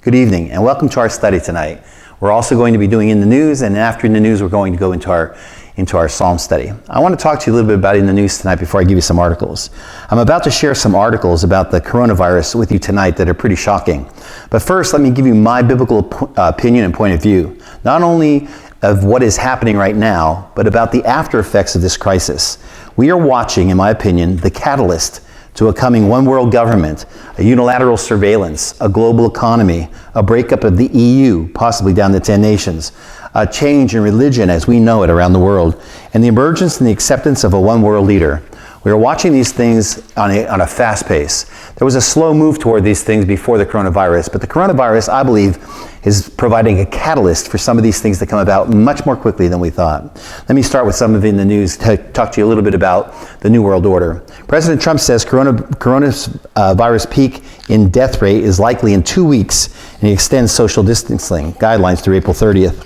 Good evening, and welcome to our study tonight. We're also going to be doing In the News, and after In the News, we're going to go into our Psalm study. I want to talk to you a little bit about In the News tonight before I give you some articles. I'm about to share some articles about the coronavirus with you tonight that are pretty shocking. But first, let me give you my biblical opinion and point of view, not only of what is happening right now, but about the after effects of this crisis. We are watching, in my opinion, the catalyst to a coming one world government, a unilateral surveillance, a global economy, a breakup of the EU, possibly down to 10 nations, a change in religion as we know it around the world, and the emergence and the acceptance of a one world leader. We are watching these things on a fast pace. There was a slow move toward these things before the coronavirus, but the coronavirus, I believe, is providing a catalyst for some of these things to come about much more quickly than we thought. Let me start with some of it in the news to talk to you a little bit about the New World Order. President Trump says coronavirus peak in death rate is likely in 2 weeks, and he extends social distancing guidelines through April 30th.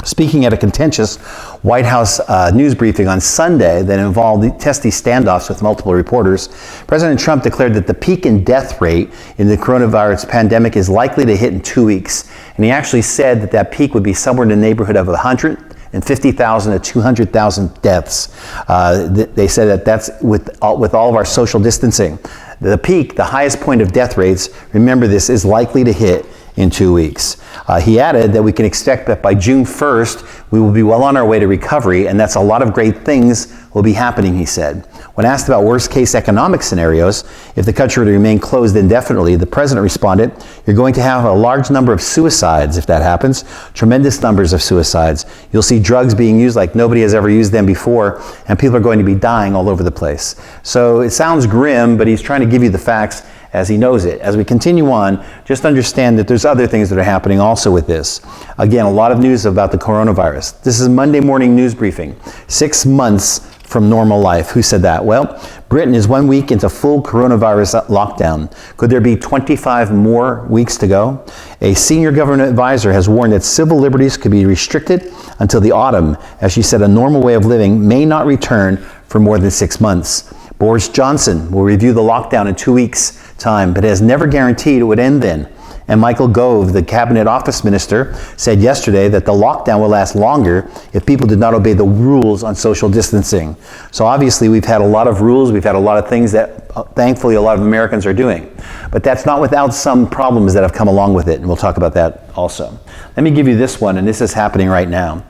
Speaking at a contentious White House news briefing on Sunday that involved testy standoffs with multiple reporters, President Trump declared that the peak in death rate in the coronavirus pandemic is likely to hit in 2 weeks. And he actually said that that peak would be somewhere in the neighborhood of 150,000 to 200,000 deaths. They said that that's with all of our social distancing. The peak, the highest point of death rates, remember this, is likely to hit in 2 weeks. He added that we can expect that by June 1st, we will be well on our way to recovery, and that's a lot of great things will be happening, he said. When asked about worst-case economic scenarios, if the country were to remain closed indefinitely, the president responded, "You're going to have a large number of suicides if that happens, tremendous numbers of suicides. You'll see drugs being used like nobody has ever used them before, and people are going to be dying all over the place." So it sounds grim, but he's trying to give you the facts as he knows it. As we continue on, just understand that there's other things that are happening also with this. Again, a lot of news about the coronavirus. This is Monday morning news briefing. 6 months from normal life. Who said that? Well, Britain is 1 week into full coronavirus lockdown. Could there be 25 more weeks to go? A senior government advisor has warned that civil liberties could be restricted until the autumn. As she said, a normal way of living may not return for more than 6 months. Boris Johnson will review the lockdown in 2 weeks' time, but has never guaranteed it would end then. And Michael Gove, the cabinet office minister, said yesterday that the lockdown will last longer if people did not obey the rules on social distancing. So obviously we've had a lot of rules, we've had a lot of things that thankfully a lot of Americans are doing. But that's not without some problems that have come along with it, and we'll talk about that also. Let me give you this one, and this is happening right now.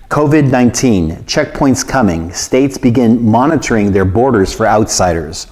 COVID-19, checkpoints coming. States begin monitoring their borders for outsiders.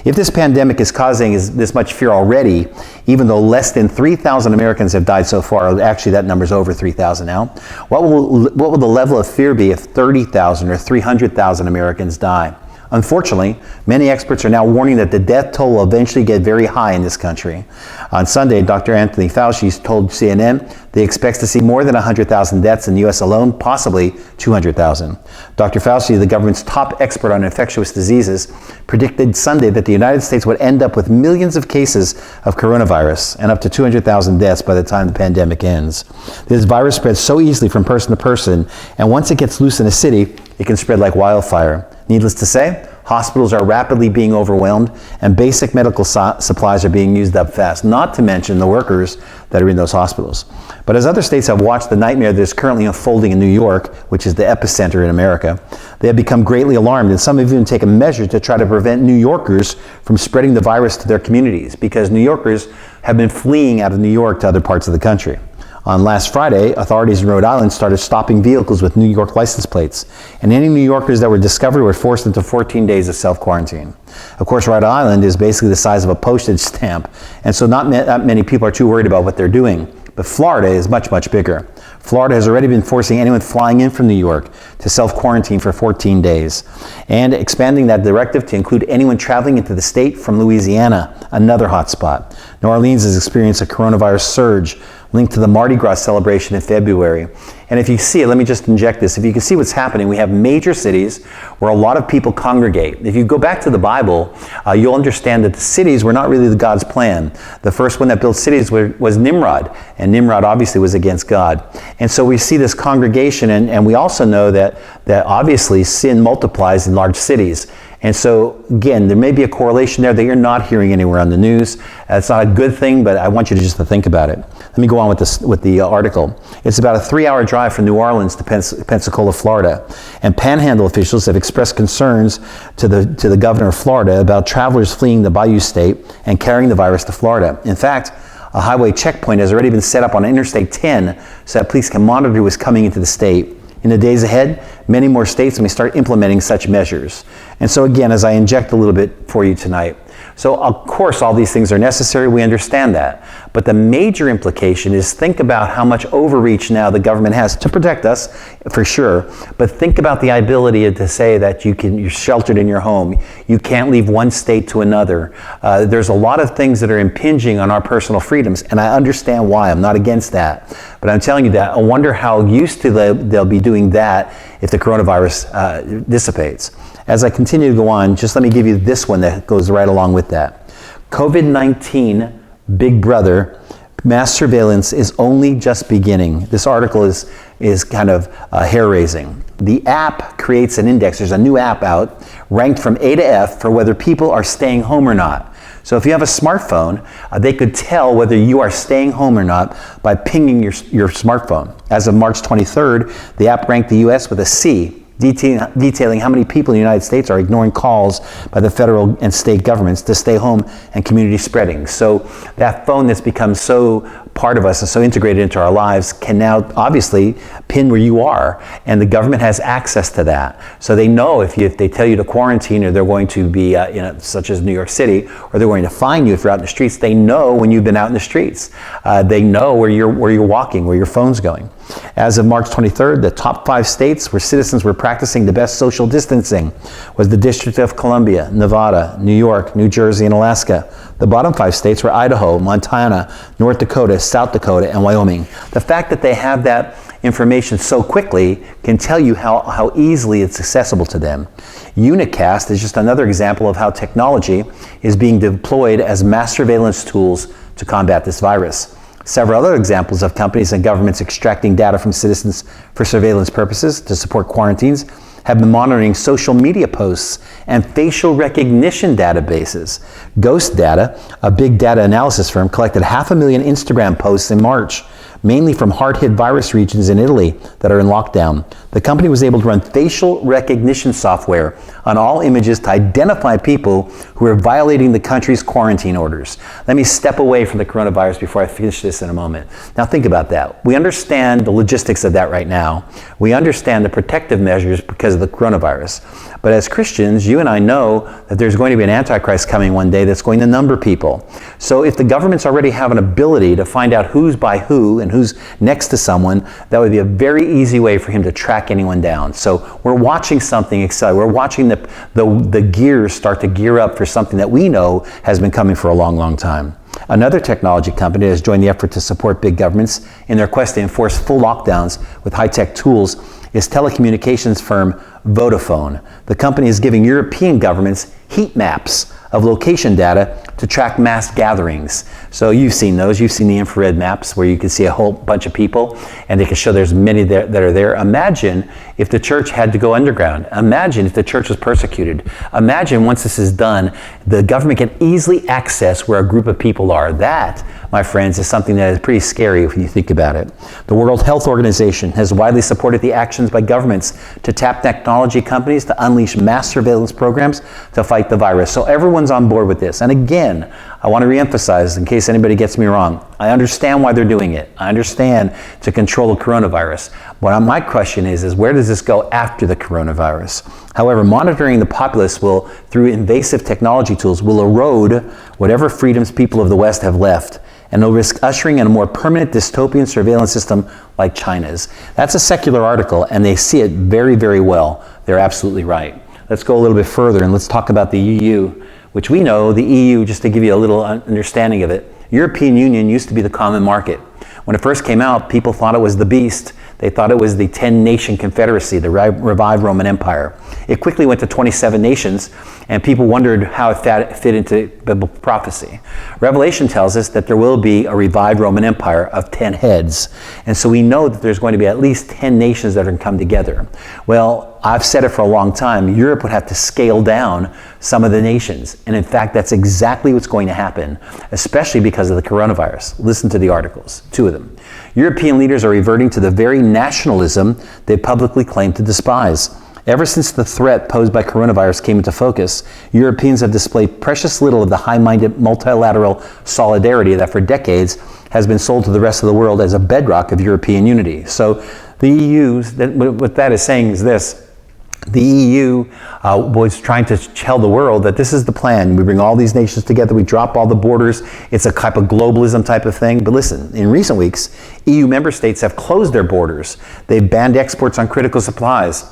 If this pandemic is causing this much fear already, even though less than 3,000 Americans have died so far, actually that number's over 3,000 now, what will the level of fear be if 30,000 or 300,000 Americans die? Unfortunately, many experts are now warning that the death toll will eventually get very high in this country. On Sunday, Dr. Anthony Fauci told CNN that he expects to see more than 100,000 deaths in the U.S. alone, possibly 200,000. Dr. Fauci, the government's top expert on infectious diseases, predicted Sunday that the United States would end up with millions of cases of coronavirus and up to 200,000 deaths by the time the pandemic ends. This virus spreads so easily from person to person, and once it gets loose in a city, it can spread like wildfire. Needless to say, hospitals are rapidly being overwhelmed and basic medical supplies are being used up fast, not to mention the workers that are in those hospitals. But as other states have watched the nightmare that is currently unfolding in New York, which is the epicenter in America, they have become greatly alarmed, and some have even taken measures to try to prevent New Yorkers from spreading the virus to their communities, because New Yorkers have been fleeing out of New York to other parts of the country. On last Friday, authorities in Rhode Island started stopping vehicles with New York license plates, and any New Yorkers that were discovered were forced into 14 days of self-quarantine. Of course, Rhode Island is basically the size of a postage stamp, and so not many people are too worried about what they're doing. But Florida is much, much bigger. Florida has already been forcing anyone flying in from New York to self-quarantine for 14 days, and expanding that directive to include anyone traveling into the state from Louisiana, another hotspot. New Orleans has experienced a coronavirus surge linked to the Mardi Gras celebration in February. And if you see it, let me just inject this. If you can see what's happening, we have major cities where a lot of people congregate. If you go back to the Bible, you'll understand that the cities were not really God's plan. The first one that built cities was Nimrod, and Nimrod obviously was against God. And so we see this congregation, and we also know that obviously sin multiplies in large cities. And so, again, there may be a correlation there that you're not hearing anywhere on the news. It's not a good thing, but I want you to just think about it. Let me go on with the article. It's about a 3-hour drive from New Orleans to Pensacola, Florida. And Panhandle officials have expressed concerns to the governor of Florida about travelers fleeing the Bayou State and carrying the virus to Florida. In fact, a highway checkpoint has already been set up on Interstate 10 so that police can monitor who is coming into the state. In the days ahead, many more states may start implementing such measures. And so again, as I inject a little bit for you tonight, so of course all these things are necessary, we understand that. But the major implication is think about how much overreach now the government has to protect us, for sure, but think about the ability to say that you're sheltered in your home, you can't leave one state to another. There's a lot of things that are impinging on our personal freedoms, and I understand why, I'm not against that. But I'm telling you that I wonder how used to they'll be doing that if the coronavirus dissipates. As I continue to go on, just let me give you this one that goes right along with that. COVID-19, Big Brother, mass surveillance is only just beginning. This article is kind of hair-raising. The app creates an index. There's a new app out, ranked from A to F for whether people are staying home or not. So if you have a smartphone, they could tell whether you are staying home or not by pinging your smartphone. As of March 23rd, the app ranked the U.S. with a C, detailing how many people in the United States are ignoring calls by the federal and state governments to stay home and community spreading. So that phone that's become so part of us and so integrated into our lives can now obviously pin where you are, and the government has access to that. So they know if they tell you to quarantine, or they're going to be, such as New York City, or they're going to find you if you're out in the streets, they know when you've been out in the streets. They know where you're walking, where your phone's going. As of March 23rd, the top 5 states where citizens were practicing the best social distancing was the District of Columbia, Nevada, New York, New Jersey, and Alaska. The bottom 5 states were Idaho, Montana, North Dakota, South Dakota, and Wyoming. The fact that they have that information so quickly can tell you how easily it's accessible to them. Unicast is just another example of how technology is being deployed as mass surveillance tools to combat this virus. Several other examples of companies and governments extracting data from citizens for surveillance purposes to support quarantines have been monitoring social media posts and facial recognition databases. Ghost Data, a big data analysis firm, collected 500,000 Instagram posts in March, mainly from hard-hit virus regions in Italy that are in lockdown. The company was able to run facial recognition software on all images to identify people who are violating the country's quarantine orders. Let me step away from the coronavirus before I finish this in a moment. Now think about that. We understand the logistics of that right now. We understand the protective measures because of the coronavirus. But as Christians, you and I know that there's going to be an Antichrist coming one day that's going to number people. So if the governments already have an ability to find out who's by who and who's next to someone, that would be a very easy way for him to track anyone down. So we're watching something exciting. We're watching the gears start to gear up for something that we know has been coming for a long, long time. Another technology company has joined the effort to support big governments in their quest to enforce full lockdowns with high-tech tools is telecommunications firm Vodafone. The company is giving European governments heat maps of location data to track mass gatherings. So you've seen those. You've seen the infrared maps where you can see a whole bunch of people and they can show there's many that are there. Imagine if the church had to go underground. Imagine if the church was persecuted. Imagine once this is done, the government can easily access where a group of people are. That, my friends, is something that is pretty scary when you think about it. The World Health Organization has widely supported the actions by governments to tap technology companies to unleash mass surveillance programs to fight the virus. So everyone's on board with this. And again, I want to reemphasize, in case anybody gets me wrong, I understand why they're doing it. I understand to control the coronavirus. But my question is where does this go after the coronavirus? However, monitoring the populace will, through invasive technology tools, will erode whatever freedoms people of the West have left, and will risk ushering in a more permanent dystopian surveillance system like China's. That's a secular article, and they see it very, very well. They're absolutely right. Let's go a little bit further, and let's talk about the EU, which we know the EU, just to give you a little understanding of it, European Union used to be the common market. When it first came out, people thought it was the beast. They thought it was the 10-nation confederacy, the revived Roman Empire. It quickly went to 27 nations, and people wondered how it fit into biblical prophecy. Revelation tells us that there will be a revived Roman Empire of 10 heads. And so we know that there's going to be at least 10 nations that are going to come together. Well, I've said it for a long time. Europe would have to scale down some of the nations. And in fact, that's exactly what's going to happen, especially because of the coronavirus. Listen to the articles, 2 of them. European leaders are reverting to the very nationalism they publicly claim to despise. Ever since the threat posed by coronavirus came into focus, Europeans have displayed precious little of the high-minded multilateral solidarity that for decades has been sold to the rest of the world as a bedrock of European unity. So the EU, what that is saying is this: the EU was trying to tell the world that this is the plan. We bring all these nations together, we drop all the borders. It's a type of globalism type of thing. But listen, in recent weeks, EU member states have closed their borders. They've banned exports on critical supplies,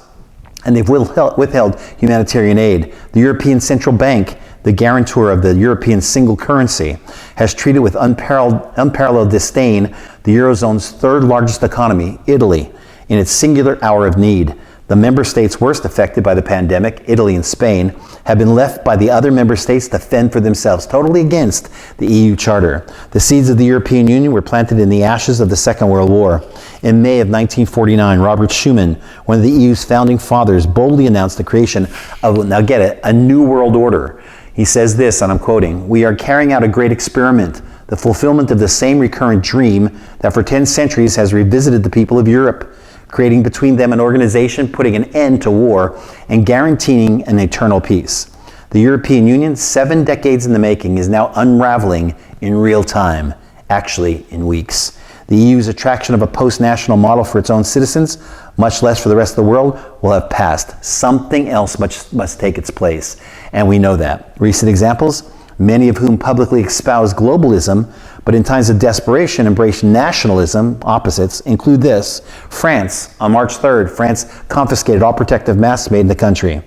and they've withheld humanitarian aid. The European Central Bank, the guarantor of the European single currency, has treated with unparalleled disdain the Eurozone's third largest economy, Italy, in its singular hour of need. The member states worst affected by the pandemic, Italy and Spain, have been left by the other member states to fend for themselves, totally against the EU Charter. The seeds of the European Union were planted in the ashes of the Second World War. In May of 1949, Robert Schuman, one of the EU's founding fathers, boldly announced the creation of, now get it, a new world order. He says this, and I'm quoting, "We are carrying out a great experiment, the fulfillment of the same recurrent dream that for 10 centuries has revisited the people of Europe, creating between them an organization putting an end to war and guaranteeing an eternal peace. The European Union, 7 decades in the making, is now unraveling in real time, actually in weeks. The EU's attraction of a post-national model for its own citizens, much less for the rest of the world, will have passed. Something else must take its place, and we know that. Recent examples, many of whom publicly espouse globalism, but in times of desperation embrace nationalism, opposites, include this. France, on March 3rd, France confiscated all protective masks made in the country.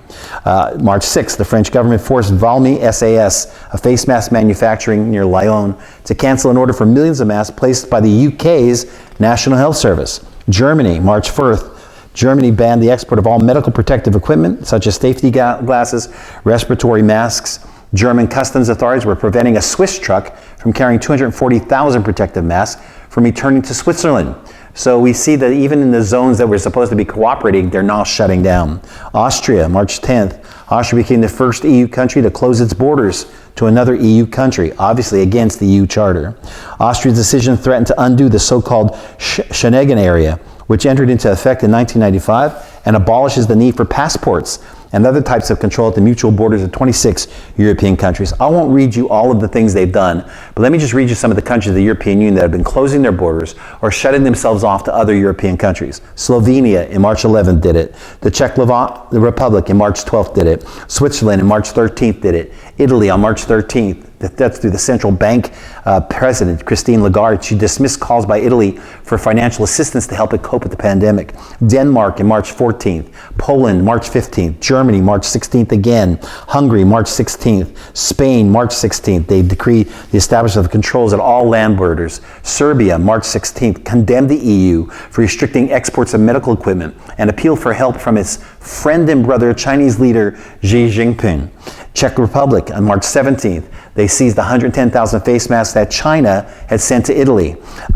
March 6th, the French government forced Valmy SAS, a face mask manufacturing near Lyon, to cancel an order for millions of masks placed by the UK's National Health Service. Germany, March 4th, Germany banned the export of all medical protective equipment, such as safety glasses, respiratory masks. German customs authorities were preventing a Swiss truck from carrying 240,000 protective masks from returning to Switzerland. So we see that even in the zones that were supposed to be cooperating, they're now shutting down. Austria, March 10th, Austria became the first EU country to close its borders to another EU country, obviously against the EU Charter. Austria's decision threatened to undo the so-called Schengen area, which entered into effect in 1995 and abolishes the need for passports and other types of control at the mutual borders of 26 European countries. I won't read you all of the things they've done, but let me just read you some of the countries of the European Union that have been closing their borders or shutting themselves off to other European countries. Slovenia in March 11th did it. The Czech Republic in March 12th did it. Switzerland in March 13th did it. Italy on March 13th. That's through the central bank president, Christine Lagarde. She dismissed calls by Italy for financial assistance to help it cope with the pandemic. Denmark in March 14th. Poland, March 15th. Germany, March 16th again. Hungary, March 16th. Spain, March 16th. They decreed the establishment of controls at all land borders. Serbia, March 16th, condemned the EU for restricting exports of medical equipment and appealed for help from its friend and brother, Chinese leader Xi Jinping. Czech Republic on March 17th, they seized 110,000 face masks that China had sent to Italy.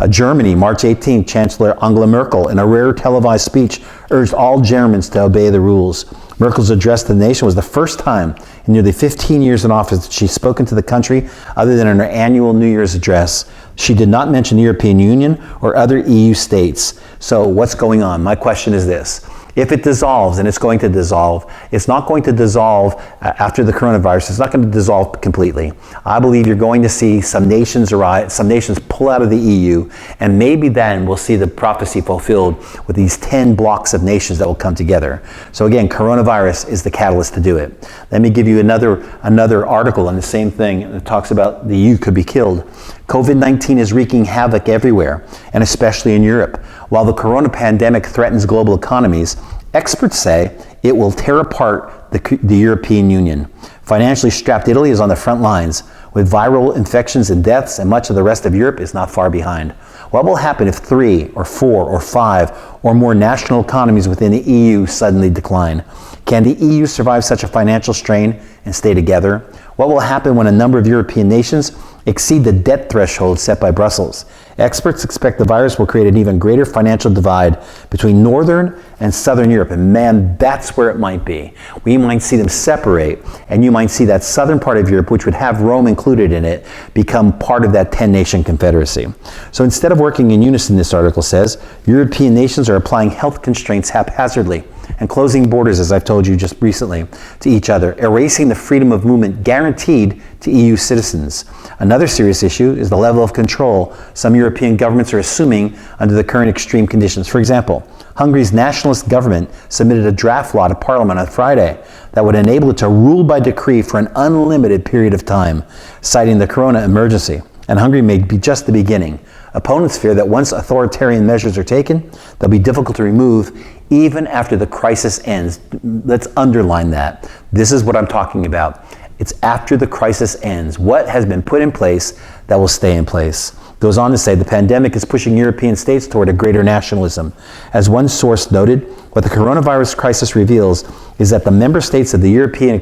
Germany, March 18th, Chancellor Angela Merkel, in a rare televised speech, urged all Germans to obey the rules. Merkel's address to the nation was the first time in nearly 15 years in office that she's spoken to the country other than in her annual New Year's address. She did not mention the European Union or other EU states. So what's going on? My question is this. If it dissolves, and it's going to dissolve, it's not going to dissolve after the coronavirus. It's not going to dissolve completely. I believe you're going to see some nations arise, some nations pull out of the EU, and maybe then we'll see the prophecy fulfilled with these 10 blocks of nations that will come together. So again, coronavirus is the catalyst to do it. Let me give you another article on the same thing that talks about the EU could be killed. COVID-19 is wreaking havoc everywhere, and especially in Europe. While the corona pandemic threatens global economies, experts say it will tear apart the European Union. Financially strapped Italy is on the front lines. with viral infections and deaths, and much of the rest of Europe is not far behind. What will happen if 3 or 4 or 5 or more national economies within the EU suddenly decline? Can the EU survive such a financial strain and stay together? What will happen when a number of European nations exceed the debt threshold set by Brussels? Experts expect the virus will create an even greater financial divide between Northern and Southern Europe. And man, that's where it might be. We might see them separate, and you might see that southern part of Europe, which would have Rome included in it, become part of that 10-nation confederacy. So instead of working in unison, this article says, European nations are applying health constraints haphazardly and closing borders, as I've told you just recently, to each other, erasing the freedom of movement guaranteed to EU citizens. Another serious issue is the level of control some European governments are assuming under the current extreme conditions. For example, Hungary's nationalist government submitted a draft law to Parliament on Friday that would enable it to rule by decree for an unlimited period of time, citing the corona emergency. And Hungary may be just the beginning. Opponents fear that once authoritarian measures are taken, they'll be difficult to remove even after the crisis ends. Let's underline that. This is what I'm talking about. It's after the crisis ends. What has been put in place that will stay in place? Goes on to say the pandemic is pushing European states toward a greater nationalism. As one source noted, what the coronavirus crisis reveals is that the member states of the European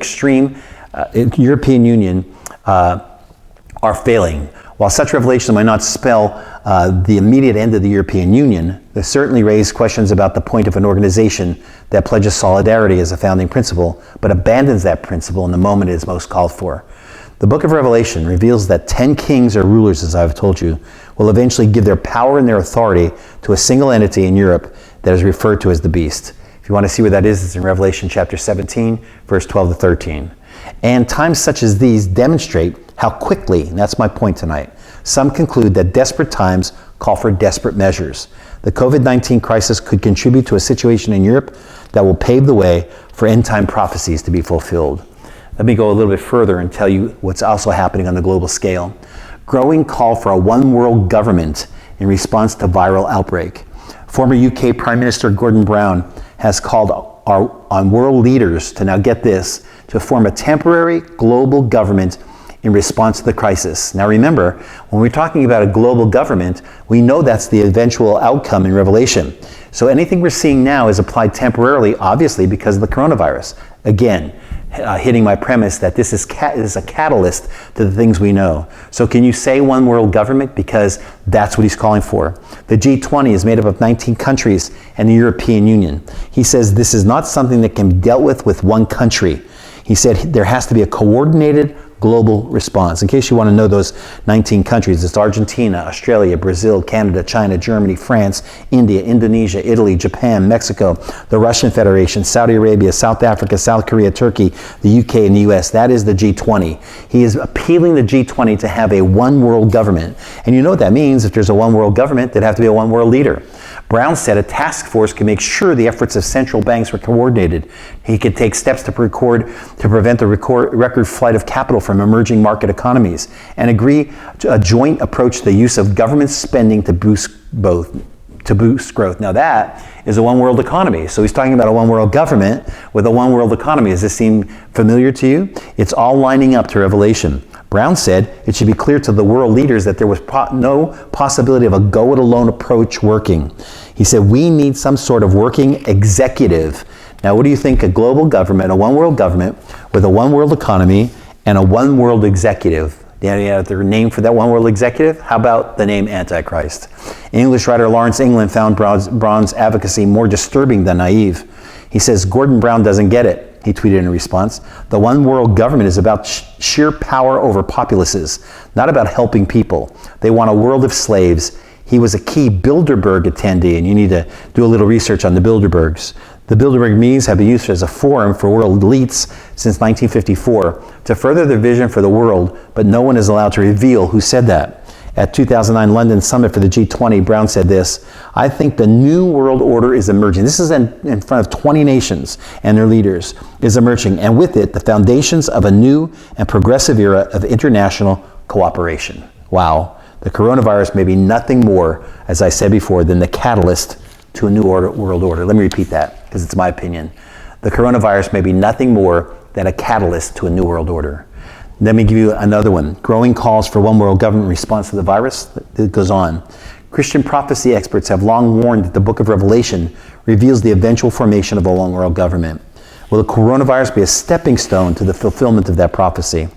Union are failing. While such revelation might not spell the immediate end of the European Union, they certainly raise questions about the point of an organization that pledges solidarity as a founding principle, but abandons that principle in the moment it is most called for. The book of Revelation reveals that 10 kings or rulers, as I've told you, will eventually give their power and their authority to a single entity in Europe that is referred to as the beast. If you want to see where that is, it's in Revelation chapter 17, verse 12 to 13. And times such as these demonstrate how quickly, and that's my point tonight, some conclude that desperate times call for desperate measures. The COVID-19 crisis could contribute to a situation in Europe that will pave the way for end-time prophecies to be fulfilled. Let me go a little bit further and tell you what's also happening on the global scale. Growing call for a one-world government in response to viral outbreak. Former UK Prime Minister Gordon Brown has called on world leaders to, now get this, to form a temporary global government in response to the crisis. Now remember, when we're talking about a global government, we know that's the eventual outcome in Revelation. So anything we're seeing now is applied temporarily, obviously, because of the coronavirus. Again, hitting my premise that this is a catalyst to the things we know. So can you say one world government? Because that's what he's calling for. The G20 is made up of 19 countries and the European Union. He says this is not something that can be dealt with one country. He said there has to be a coordinated global response. In case you want to know those 19 countries, it's Argentina, Australia, Brazil, Canada, China, Germany, France, India, Indonesia, Italy, Japan, Mexico, the Russian Federation, Saudi Arabia, South Africa, South Korea, Turkey, the UK, and the US. That is the G20. He is appealing the G20 to have a one world government. And you know what that means? If there's a one world government, there'd have to be a one world leader. Brown said a task force can make sure the efforts of central banks were coordinated. He could take steps to prevent the record flight of capital from emerging market economies, and agree to a joint approach to the use of government spending to boost growth. Now that is a one world economy. So he's talking about a one world government with a one world economy. Does this seem familiar to you? It's all lining up to Revelation. Brown said it should be clear to the world leaders that there was no possibility of a go-it-alone approach working. He said we need some sort of working executive. Now what do you think? A global government, a one-world government with a one-world economy and a one-world executive. You know the name for that one-world executive? How about the name Antichrist? English writer Lawrence England found Brown's advocacy more disturbing than naive. He says Gordon Brown doesn't get it. He tweeted in response, the one world government is about sheer power over populaces, not about helping people. They want a world of slaves. He was a key Bilderberg attendee, and you need to do a little research on the Bilderbergs. The Bilderberg meetings have been used as a forum for world elites since 1954 to further their vision for the world, but no one is allowed to reveal who said that. At 2009 London Summit for the G20, Brown said this, I think the new world order is emerging. This is in front of 20 nations and their leaders, is emerging, and with it, the foundations of a new and progressive era of international cooperation. Wow. The coronavirus may be nothing more, as I said before, than the catalyst to a new world order. Let me repeat that, because it's my opinion. The coronavirus may be nothing more than a catalyst to a new world order. Let me give you another one. Growing calls for one world government response to the virus. It goes on. Christian prophecy experts have long warned that the book of Revelation reveals the eventual formation of a one world government. Will the coronavirus be a stepping stone to the fulfillment of that prophecy?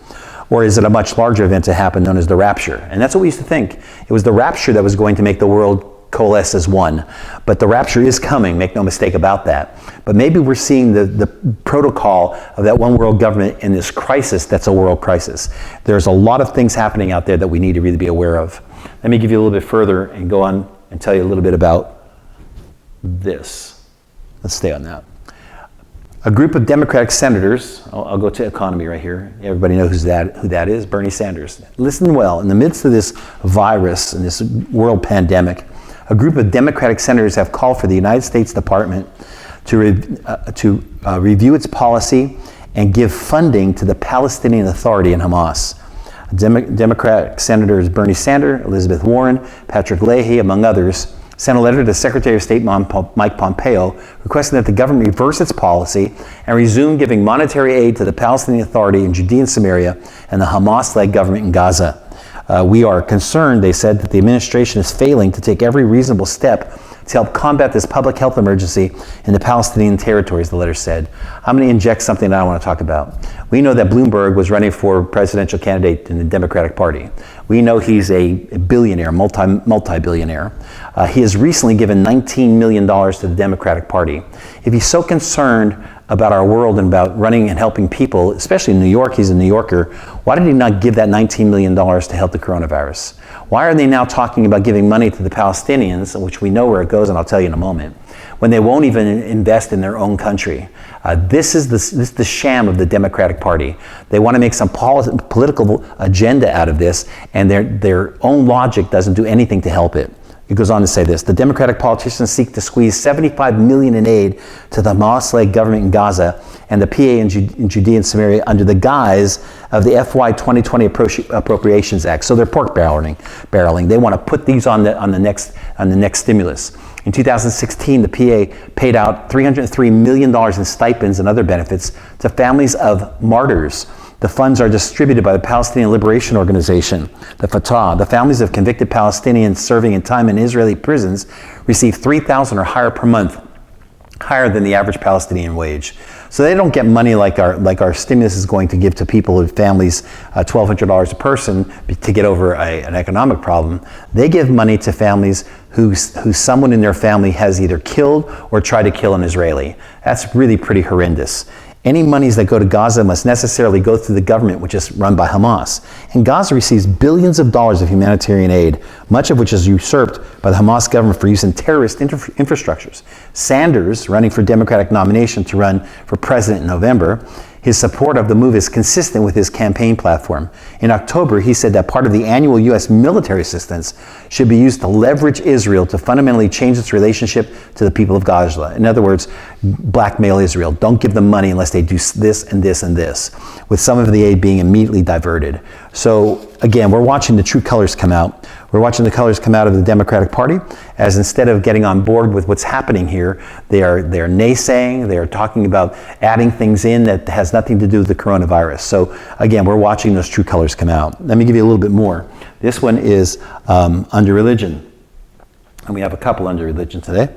Or is it a much larger event to happen known as the rapture? And that's what we used to think. It was the rapture that was going to make the world coalesce as one. But the rapture is coming, make no mistake about that. But maybe we're seeing the protocol of that one world government in this crisis that's a world crisis. There's a lot of things happening out there that we need to really be aware of. Let me give you a little bit further and go on and tell you a little bit about this. Let's stay on that. A group of Democratic senators, I'll go to economy right here. Everybody knows who that is, Bernie Sanders. Listen well, in the midst of this virus and this world pandemic, a group of Democratic senators have called for the United States Department to review its policy and give funding to the Palestinian Authority and Hamas. Democratic Senators Bernie Sanders, Elizabeth Warren, Patrick Leahy, among others, sent a letter to Secretary of State Mike Pompeo requesting that the government reverse its policy and resume giving monetary aid to the Palestinian Authority in Judea and Samaria and the Hamas-led government in Gaza. We are concerned, they said, that the administration is failing to take every reasonable step to help combat this public health emergency in the Palestinian territories, the letter said. I'm going to inject something that I want to talk about. We know that Bloomberg was running for presidential candidate in the Democratic Party. We know he's a billionaire, multi-billionaire. He has recently given $19 million to the Democratic Party. If he's so concerned about our world and about running and helping people, especially in New York, he's a New Yorker, why did he not give that $19 million to help the coronavirus? Why are they now talking about giving money to the Palestinians, which we know where it goes, and I'll tell you in a moment, when they won't even invest in their own country? This is the sham of the Democratic Party. They want to make some political agenda out of this, and their own logic doesn't do anything to help it. It goes on to say this: the Democratic politicians seek to squeeze $75 million in aid to the Hamas-led government in Gaza and the PA in Judea and Samaria under the guise of the FY 2020 Appropriations Act. So they're pork barreling. They want to put these on the next stimulus. In 2016, the PA paid out $303 million in stipends and other benefits to families of martyrs. The funds are distributed by the Palestinian Liberation Organization, the Fatah. The families of convicted Palestinians serving in time in Israeli prisons receive $3,000 or higher per month, higher than the average Palestinian wage. So they don't get money like our stimulus is going to give to people with families, $1,200 a person to get over an economic problem. They give money to families who someone in their family has either killed or tried to kill an Israeli. That's really pretty horrendous. Any monies that go to Gaza must necessarily go through the government, which is run by Hamas. And Gaza receives billions of dollars of humanitarian aid, much of which is usurped by the Hamas government for use in terrorist infrastructures. Sanders, running for Democratic nomination to run for president in November, his support of the move is consistent with his campaign platform. In October, he said that part of the annual U.S. military assistance should be used to leverage Israel to fundamentally change its relationship to the people of Gaza. In other words, blackmail Israel. Don't give them money unless they do this and this and this, with some of the aid being immediately diverted. So again, we're watching the true colors come out. We're watching the colors come out of the Democratic Party, as instead of getting on board with what's happening here, they are naysaying, they are talking about adding things in that has nothing to do with the coronavirus. So again, we're watching those true colors come out. Let me give you a little bit more. This one is under religion. And we have a couple under religion today.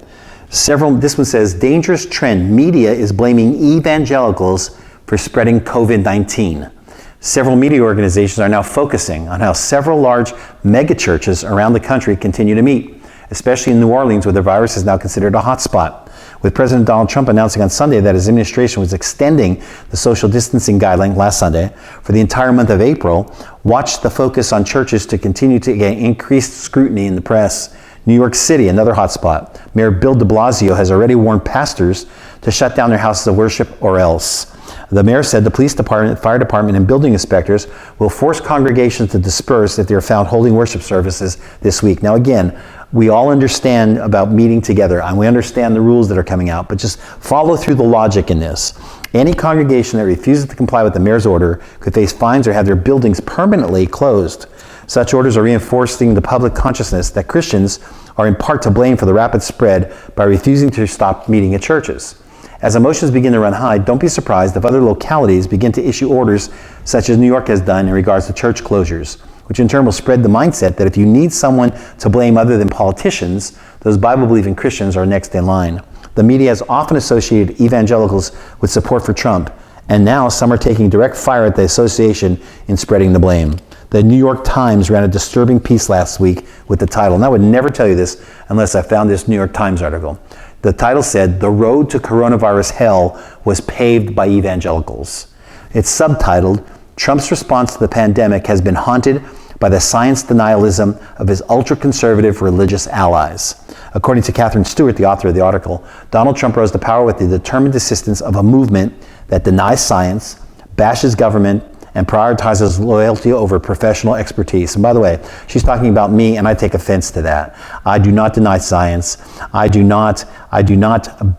This one says, dangerous trend. Media is blaming evangelicals for spreading COVID-19. Several media organizations are now focusing on how several large megachurches around the country continue to meet, especially in New Orleans, where the virus is now considered a hotspot. With President Donald Trump announcing on Sunday that his administration was extending the social distancing guideline last Sunday for the entire month of April, watch the focus on churches to continue to get increased scrutiny in the press. New York City, another hotspot. Mayor Bill de Blasio has already warned pastors to shut down their houses of worship or else. The mayor said the police department, fire department, and building inspectors will force congregations to disperse if they are found holding worship services this week. Now again, we all understand about meeting together, and we understand the rules that are coming out, but just follow through the logic in this. Any congregation that refuses to comply with the mayor's order could face fines or have their buildings permanently closed. Such orders are reinforcing the public consciousness that Christians are in part to blame for the rapid spread by refusing to stop meeting at churches. As emotions begin to run high, don't be surprised if other localities begin to issue orders such as New York has done in regards to church closures, which in turn will spread the mindset that if you need someone to blame other than politicians, those Bible-believing Christians are next in line. The media has often associated evangelicals with support for Trump, and now some are taking direct fire at the association in spreading the blame. The New York Times ran a disturbing piece last week with the title, and I would never tell you this unless I found this New York Times article. The title said, "The road to coronavirus hell was paved by evangelicals." It's subtitled, "Trump's response to the pandemic has been haunted by the science denialism of his ultra-conservative religious allies." According to Catherine Stewart, the author of the article, Donald Trump rose to power with the determined assistance of a movement that denies science, bashes government, and prioritizes loyalty over professional expertise. And by the way, she's talking about me, and I take offense to that. I do not deny science. I do not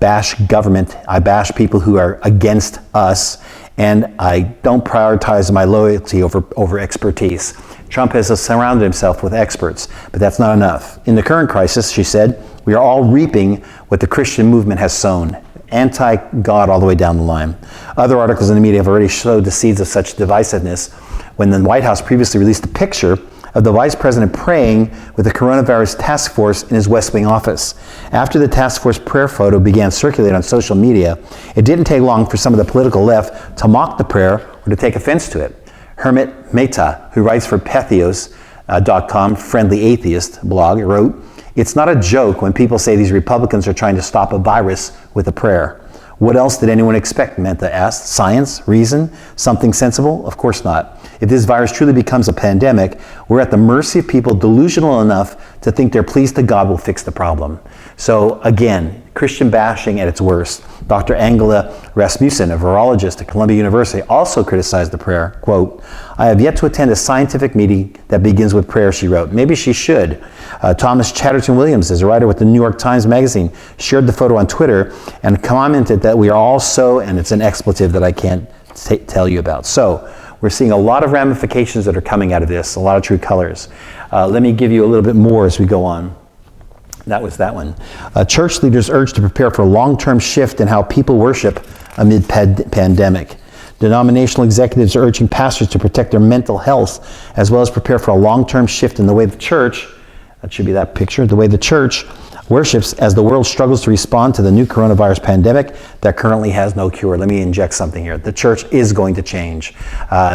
bash government. I bash people who are against us, and I don't prioritize my loyalty over expertise. Trump has surrounded himself with experts, but that's not enough. In the current crisis, she said, we are all reaping what the Christian movement has sown. Anti-God all the way down the line. Other articles in the media have already showed the seeds of such divisiveness when the White House previously released a picture of the Vice President praying with the coronavirus task force in his West Wing office. After the task force prayer photo began circulating on social media, it didn't take long for some of the political left to mock the prayer or to take offense to it. Hermit Mehta, who writes for Patheos.com, friendly atheist blog, wrote, "It's not a joke when people say these Republicans are trying to stop a virus with a prayer. What else did anyone expect?" Mehta asked. Science? Reason? Something sensible? Of course not. If this virus truly becomes a pandemic, we're at the mercy of people delusional enough to think their pleas to God will fix the problem. So again, Christian bashing at its worst. Dr. Angela Rasmussen, a virologist at Columbia University, also criticized the prayer. Quote, "I have yet to attend a scientific meeting that begins with prayer," she wrote. Maybe she should. Thomas Chatterton Williams, is a writer with the New York Times Magazine, shared the photo on Twitter and commented that we are all so, and it's an expletive that I can't tell you about. So we're seeing a lot of ramifications that are coming out of this, a lot of true colors. Let me give you a little bit more as we go on. That was that one. Church leaders urged to prepare for a long-term shift in how people worship amid pandemic. Denominational executives are urging pastors to protect their mental health as well as prepare for a long-term shift in the way the church, that should be that picture, the way the church worships as the world struggles to respond to the new coronavirus pandemic that currently has no cure. Let me inject something here. The church is going to change.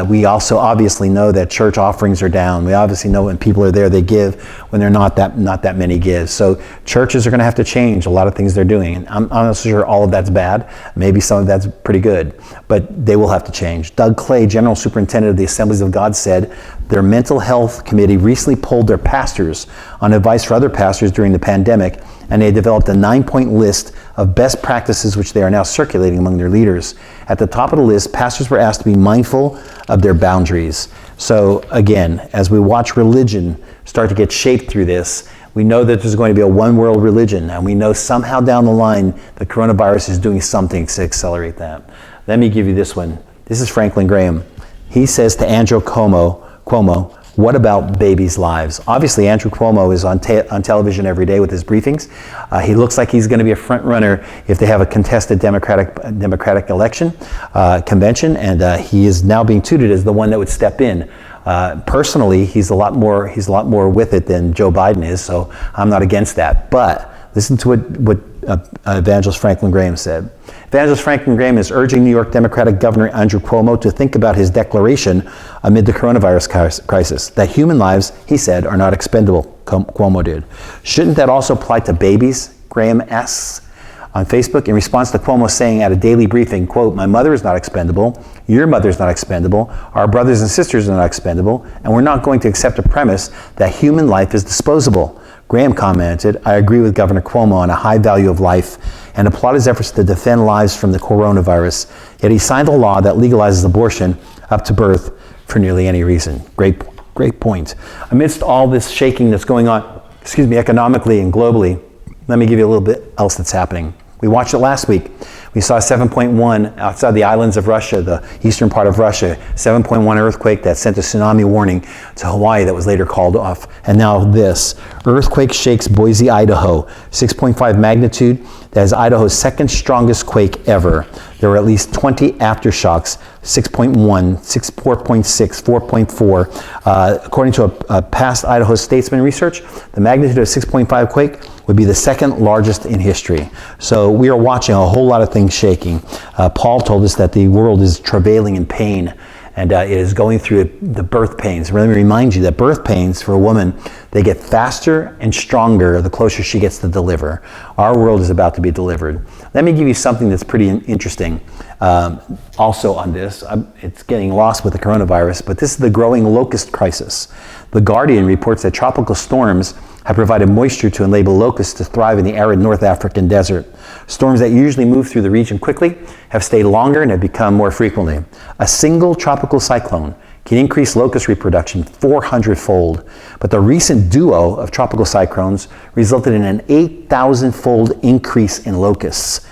We also obviously know that church offerings are down. We obviously know when people are there, they give. When they're not that many give. So churches are going to have to change a lot of things they're doing. And I'm not sure all of that's bad. Maybe some of that's pretty good. But they will have to change. Doug Clay, General Superintendent of the Assemblies of God, said their mental health committee recently polled their pastors on advice for other pastors during the pandemic, and they developed a 9-point list of best practices which they are now circulating among their leaders. At the top of the list, pastors were asked to be mindful of their boundaries. So again, as we watch religion start to get shaped through this, we know that there's going to be a one-world religion, and we know somehow down the line the coronavirus is doing something to accelerate that. Let me give you this one. This is Franklin Graham. He says to Andrew Cuomo, "What about babies' lives?" Obviously, Andrew Cuomo is on television every day with his briefings. He looks like he's going to be a front runner if they have a contested Democratic election convention, and he is now being touted as the one that would step in. Personally, he's a lot more with it than Joe Biden is, so I'm not against that. But listen to what Evangelist Franklin Graham said. Evangelist Franklin Graham is urging New York Democratic Governor Andrew Cuomo to think about his declaration amid the coronavirus crisis, that human lives, he said, are not expendable, Cuomo did. Shouldn't that also apply to babies? Graham asks on Facebook in response to Cuomo saying at a daily briefing, quote, "My mother is not expendable, your mother is not expendable, our brothers and sisters are not expendable, and we're not going to accept a premise that human life is disposable." Graham commented, "I agree with Governor Cuomo on a high value of life and applaud his efforts to defend lives from the coronavirus. Yet he signed a law that legalizes abortion up to birth for nearly any reason." Great point. Amidst all this shaking that's going on, economically and globally, let me give you a little bit else that's happening. We watched it last week. We saw 7.1 outside the islands of Russia, the eastern part of Russia, 7.1 earthquake that sent a tsunami warning to Hawaii that was later called off. And now this, earthquake shakes Boise, Idaho, 6.5 magnitude. That is Idaho's second strongest quake ever. There were at least 20 aftershocks, 6.1, 4.6, 4.4. According to a past Idaho statesman research, the magnitude of 6.5 quake would be the second largest in history. So we are watching a whole lot of things shaking. Paul told us that the world is travailing in pain, and it is going through the birth pains. Let me remind you that birth pains for a woman, they get faster and stronger the closer she gets to deliver. Our world is about to be delivered. Let me give you something that's pretty interesting also on this. It's getting lost with the coronavirus, but this is the growing Locust Crisis. The Guardian reports that tropical storms have provided moisture to enable locusts to thrive in the arid North African desert. Storms that usually move through the region quickly have stayed longer and have become more frequently. A single tropical cyclone can increase locust reproduction 400-fold, but the recent duo of tropical cyclones resulted in an 8,000-fold increase in locusts.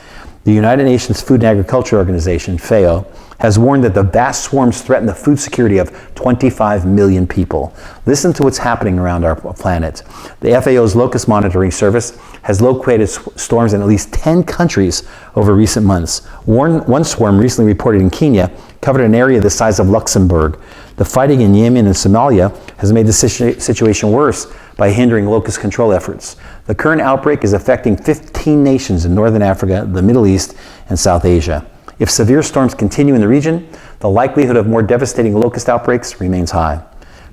The United Nations Food and Agriculture Organization, FAO, has warned that the vast swarms threaten the food security of 25 million people. Listen to what's happening around our planet. The FAO's Locust Monitoring Service has located storms in at least 10 countries over recent months. One swarm recently reported in Kenya covered an area the size of Luxembourg. The fighting in Yemen and Somalia has made the situation worse by hindering locust control efforts. The current outbreak is affecting 15 nations in Northern Africa, the Middle East, and South Asia. If severe storms continue in the region, the likelihood of more devastating locust outbreaks remains high.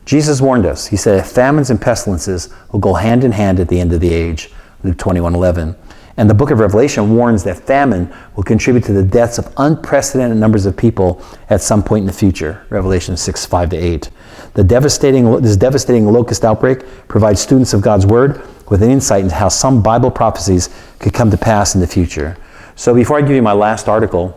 Jesus warned us. He said, famines and pestilences will go hand in hand at the end of the age, Luke 21:11. And the book of Revelation warns that famine will contribute to the deaths of unprecedented numbers of people at some point in the future, Revelation 6:5-8. This devastating locust outbreak provides students of God's Word with an insight into how some Bible prophecies could come to pass in the future. So before I give you my last article,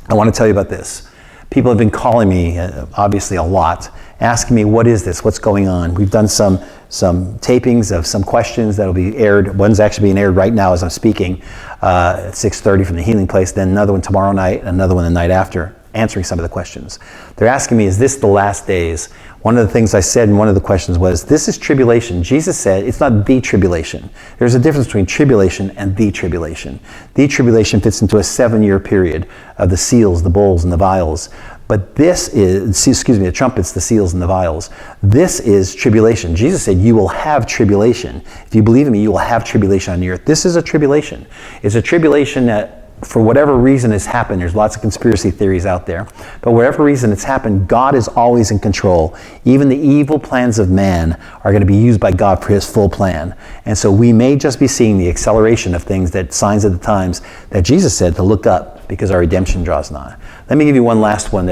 I want to tell you about this. People have been calling me, obviously a lot, asking me, what is this? What's going on? We've done some tapings of some questions that will be aired. One's actually being aired right now as I'm speaking at 6:30 from the Healing Place, then another one tomorrow night, another one the night after, answering some of the questions. They're asking me, is this the last days? One of the things I said in one of the questions was, this is tribulation. Jesus said it's not the tribulation. There's a difference between tribulation and the tribulation. The tribulation fits into a 7-year period of the seals, the bowls, and the vials. But this is, the trumpets, the seals, and the vials. This is tribulation. Jesus said, you will have tribulation. If you believe in me, you will have tribulation on the earth. This is a tribulation. It's a tribulation that, for whatever reason has happened, there's lots of conspiracy theories out there, but whatever reason it's happened, God is always in control. Even the evil plans of man are going to be used by God for his full plan. And so we may just be seeing the acceleration of things, that signs of the times that Jesus said to look up because our redemption draws nigh. Let me give you one last one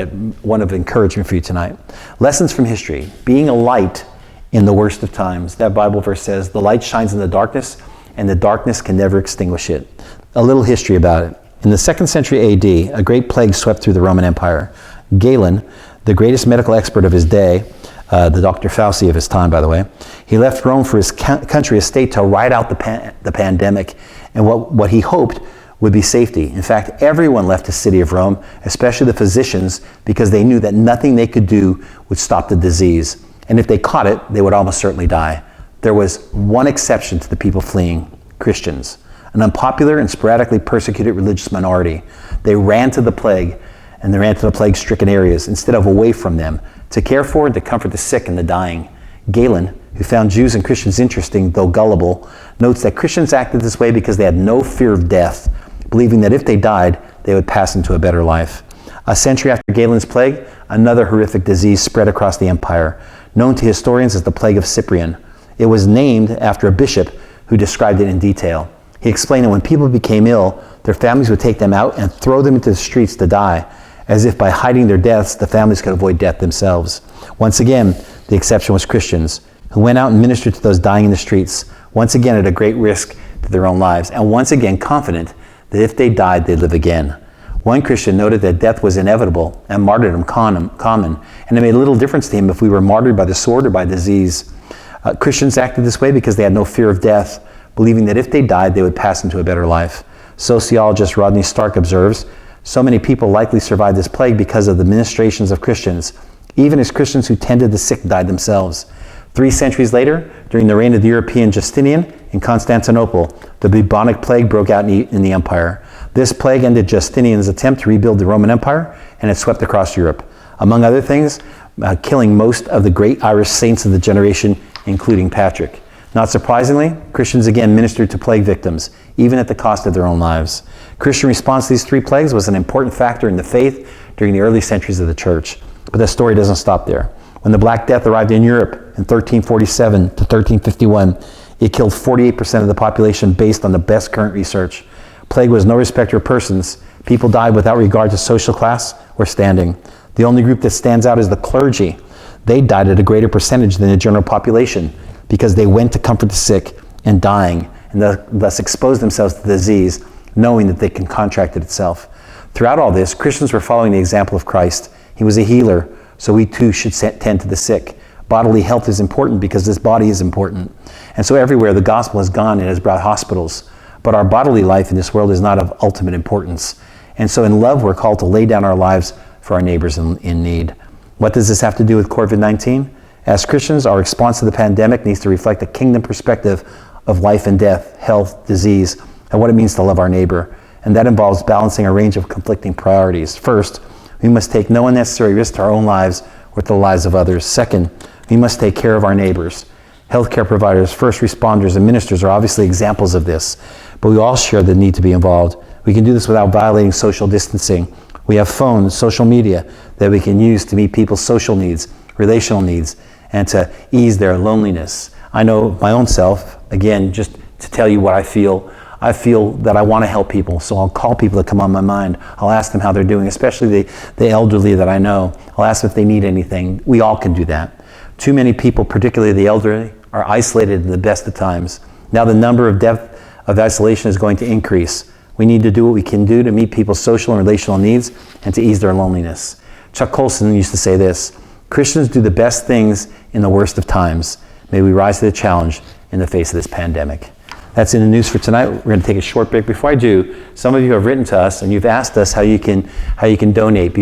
of encouragement for you tonight. Lessons from history. Being a light in the worst of times. That Bible verse says, the light shines in the darkness, and the darkness can never extinguish it. A little history about it. In the 2nd century AD, a great plague swept through the Roman Empire. Galen, the greatest medical expert of his day, the Dr. Fauci of his time, by the way, he left Rome for his country estate to ride out the pandemic and what he hoped would be safety. In fact, everyone left the city of Rome, especially the physicians, because they knew that nothing they could do would stop the disease. And if they caught it, they would almost certainly die. There was one exception to the people fleeing: Christians. An unpopular and sporadically persecuted religious minority. They ran to the plague, and they ran to the plague-stricken areas instead of away from them, to care for and to comfort the sick and the dying. Galen, who found Jews and Christians interesting, though gullible, notes that Christians acted this way because they had no fear of death, believing that if they died, they would pass into a better life. A century after Galen's plague, another horrific disease spread across the empire, known to historians as the Plague of Cyprian. It was named after a bishop who described it in detail. He explained that when people became ill, their families would take them out and throw them into the streets to die, as if by hiding their deaths, the families could avoid death themselves. Once again, the exception was Christians, who went out and ministered to those dying in the streets, once again at a great risk to their own lives, and once again confident that if they died, they'd live again. One Christian noted that death was inevitable and martyrdom common, and it made little difference to him if we were martyred by the sword or by disease. Christians acted this way because they had no fear of death, believing that if they died, they would pass into a better life. Sociologist Rodney Stark observes, so many people likely survived this plague because of the ministrations of Christians. Even as Christians who tended the sick died themselves. 3 centuries later, during the reign of the European Justinian in Constantinople, the bubonic plague broke out in the empire. This plague ended Justinian's attempt to rebuild the Roman Empire, and it swept across Europe. Among other things, killing most of the great Irish saints of the generation, including Patrick. Not surprisingly, Christians again ministered to plague victims, even at the cost of their own lives. Christian response to these 3 plagues was an important factor in the faith during the early centuries of the church. But the story doesn't stop there. When the Black Death arrived in Europe in 1347 to 1351, it killed 48% of the population based on the best current research. Plague was no respecter of persons. People died without regard to social class or standing. The only group that stands out is the clergy. They died at a greater percentage than the general population because they went to comfort the sick and dying, and thus exposed themselves to the disease, knowing that they can contract it itself. Throughout all this, Christians were following the example of Christ. He was a healer, so we too should tend to the sick. Bodily health is important because this body is important. And so everywhere the gospel has gone, it has brought hospitals. But our bodily life in this world is not of ultimate importance. And so in love, we're called to lay down our lives for our neighbors in need. What does this have to do with COVID-19? As Christians, our response to the pandemic needs to reflect a kingdom perspective of life and death, health, disease, and what it means to love our neighbor. And that involves balancing a range of conflicting priorities. First, we must take no unnecessary risk to our own lives or to the lives of others. Second, we must take care of our neighbors. Healthcare providers, first responders, and ministers are obviously examples of this, but we all share the need to be involved. We can do this without violating social distancing. We have phones, social media that we can use to meet people's social needs, relational needs, and to ease their loneliness. I know my own self, again, just to tell you what I feel that I want to help people, so I'll call people that come on my mind. I'll ask them how they're doing, especially the elderly that I know. I'll ask them if they need anything. We all can do that. Too many people, particularly the elderly, are isolated in the best of times. Now the number of death of isolation is going to increase. We need to do what we can do to meet people's social and relational needs and to ease their loneliness. Chuck Colson used to say this, Christians do the best things in the worst of times. May we rise to the challenge in the face of this pandemic. That's in the news for tonight. We're going to take a short break. Before I do, some of you have written to us and you've asked us how you can donate.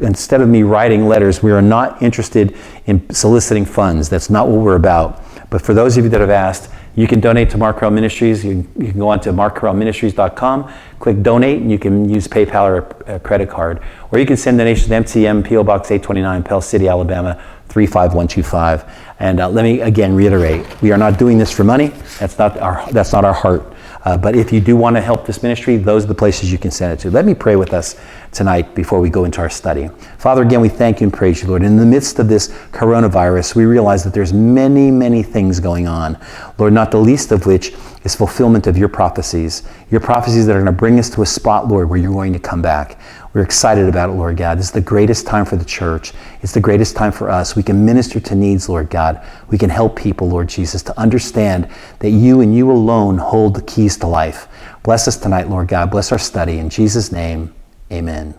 Instead of me writing letters, we are not interested in soliciting funds. That's not what we're about. But for those of you that have asked, you can donate to Mark Correll Ministries. You can go on to markcorrellministries.com, click donate, and you can use PayPal or a credit card. Or you can send donations to MTM, P.O. Box 829, Pell City, Alabama, 35125. And let me again reiterate, we are not doing this for money. That's not our heart. But if you do want to help this ministry, those are the places you can send it to. Let me pray with us tonight before we go into our study. Father, again, we thank you and praise you, Lord. In the midst of this coronavirus, we realize that there's many, many things going on. Lord, not the least of which is fulfillment of your prophecies that are going to bring us to a spot, Lord, where you're going to come back. We're excited about it, Lord God. This is the greatest time for the church. It's the greatest time for us. We can minister to needs, Lord God. We can help people, Lord Jesus, to understand that you and you alone hold the keys to life. Bless us tonight, Lord God. Bless our study. In Jesus' name, amen.